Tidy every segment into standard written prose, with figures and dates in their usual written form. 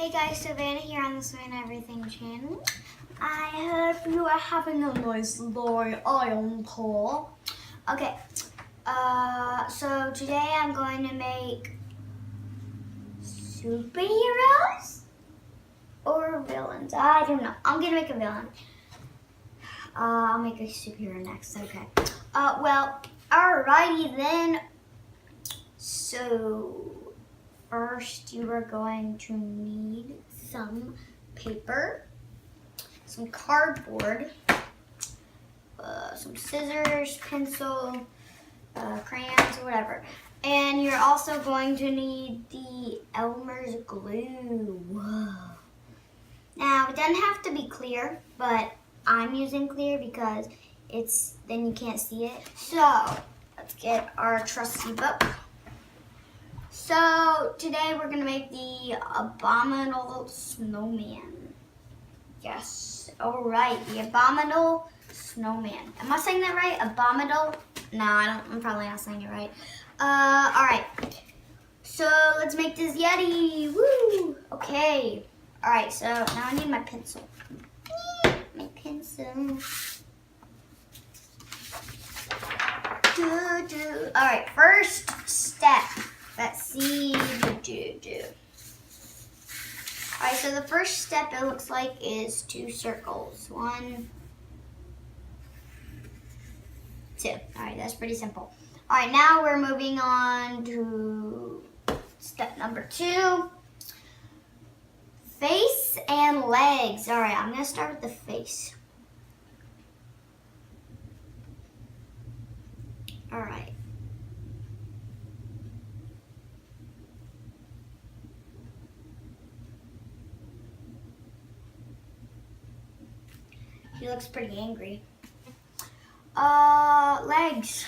Hey guys, Savannah here on the Savannah Everything channel. I hope you are having a nice day on call. Okay, so today I'm going to make superheroes or villains. I don't know. I'm going to make a villain. I'll make a superhero next, okay. Well, alrighty then. So first, you are going to need some paper, some cardboard, some scissors, pencil, crayons, or whatever. And you're also going to need the Elmer's glue. Whoa. Now, it doesn't have to be clear, but I'm using clear because then you can't see it. So, let's get our trusty book. So, today we're going to make the abominable snowman. Yes. All right. The abominable snowman. Am I saying that right? Abominable? No, I'm probably not saying it right. All right. So, let's make this Yetti. Woo! Okay. All right. So, now I need my pencil. My pencil. All right. First step. Let's see. Alright, so the first step it looks like is 2 circles. 1, 2. Alright, that's pretty simple. Alright, now we're moving on to step number 2. Face and legs. Alright, I'm going to start with the face. Alright. He looks pretty angry. Legs.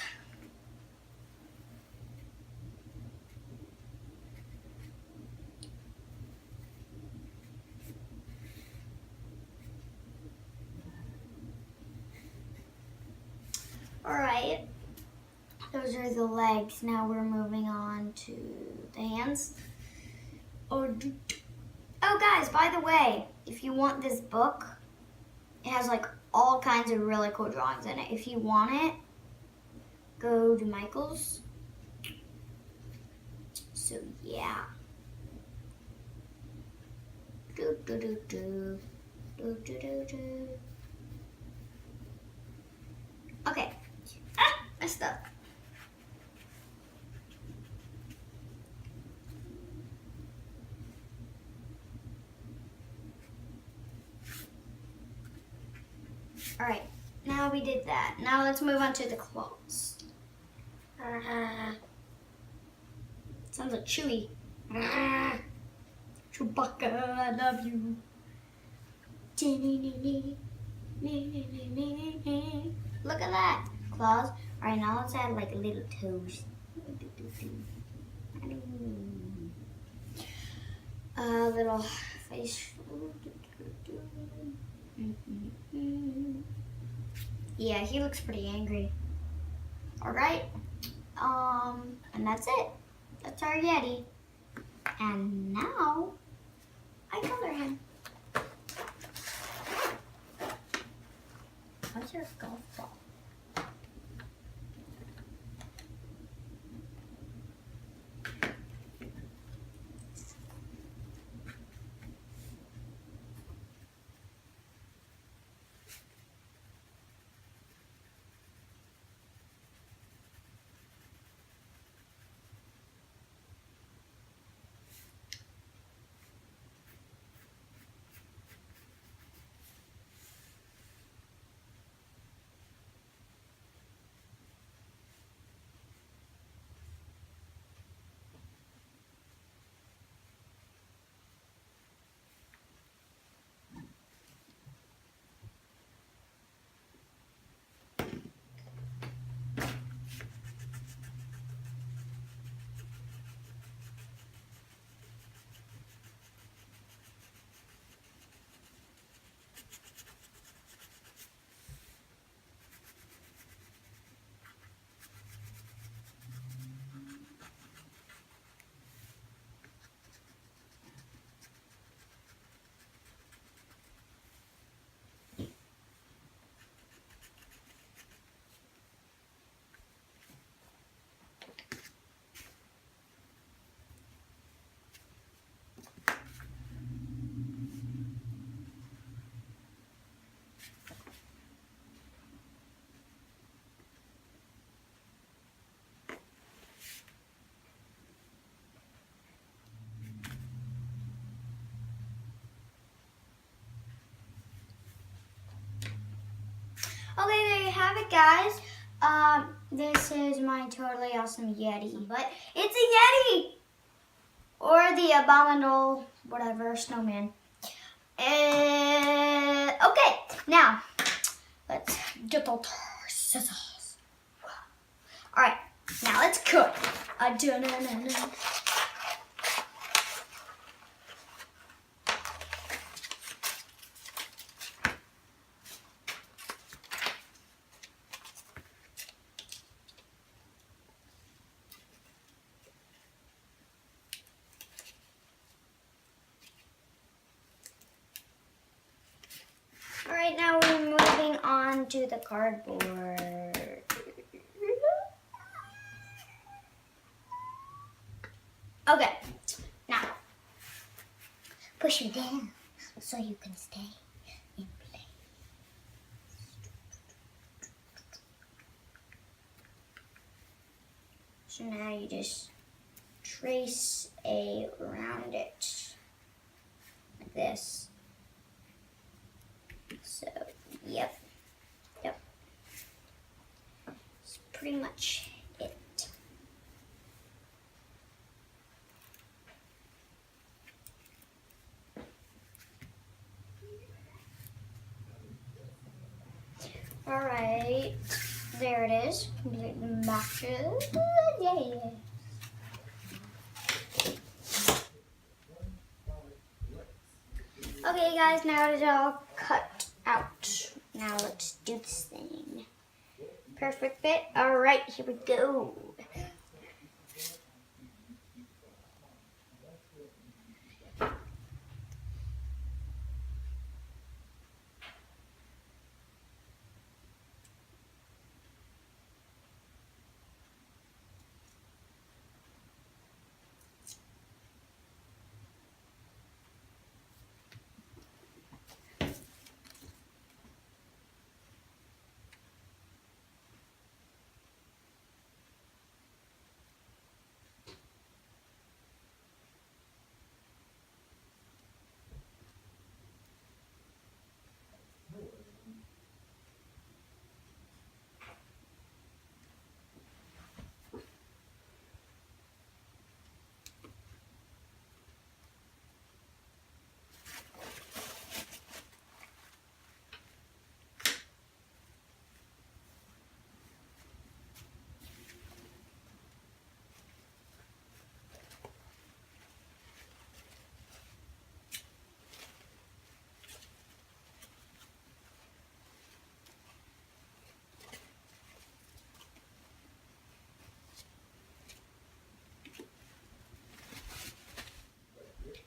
All right. Those are the legs. Now we're moving on to the hands. Oh, guys, by the way, if you want this book, it has like all kinds of really cool drawings in it. If you want it, go to Michael's. So yeah. Okay. Messed up. All right, now we did that. Now let's move on to the claws. Sounds like Chewy. Chewbacca, I love you. Look at that, claws. All right, now let's add like little toes. Little face. Yeah, he looks pretty angry. All right, and that's it. That's our Yetti. And now I color him. What's your golf ball? have it, guys. This is my totally awesome Yeti, but it's a Yeti or the abominable whatever snowman. Okay, now let's get the scissors. All right, now let's cook. All right, now we're moving on to the cardboard. Okay, now push it down so you can stay in place. So now you just trace around it like this. So, yep. That's pretty much it. All right, there it is. Complete matches. Yeah. Okay, guys, now it's all cut out. Now let's do this thing. Perfect fit. All right, here we go.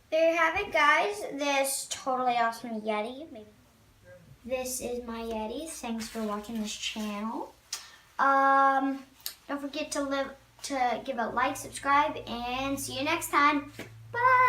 There you have it, guys. This totally awesome Yeti. This is my Yeti. Thanks for watching this channel. Don't forget to give a like, subscribe, and see you next time. Bye.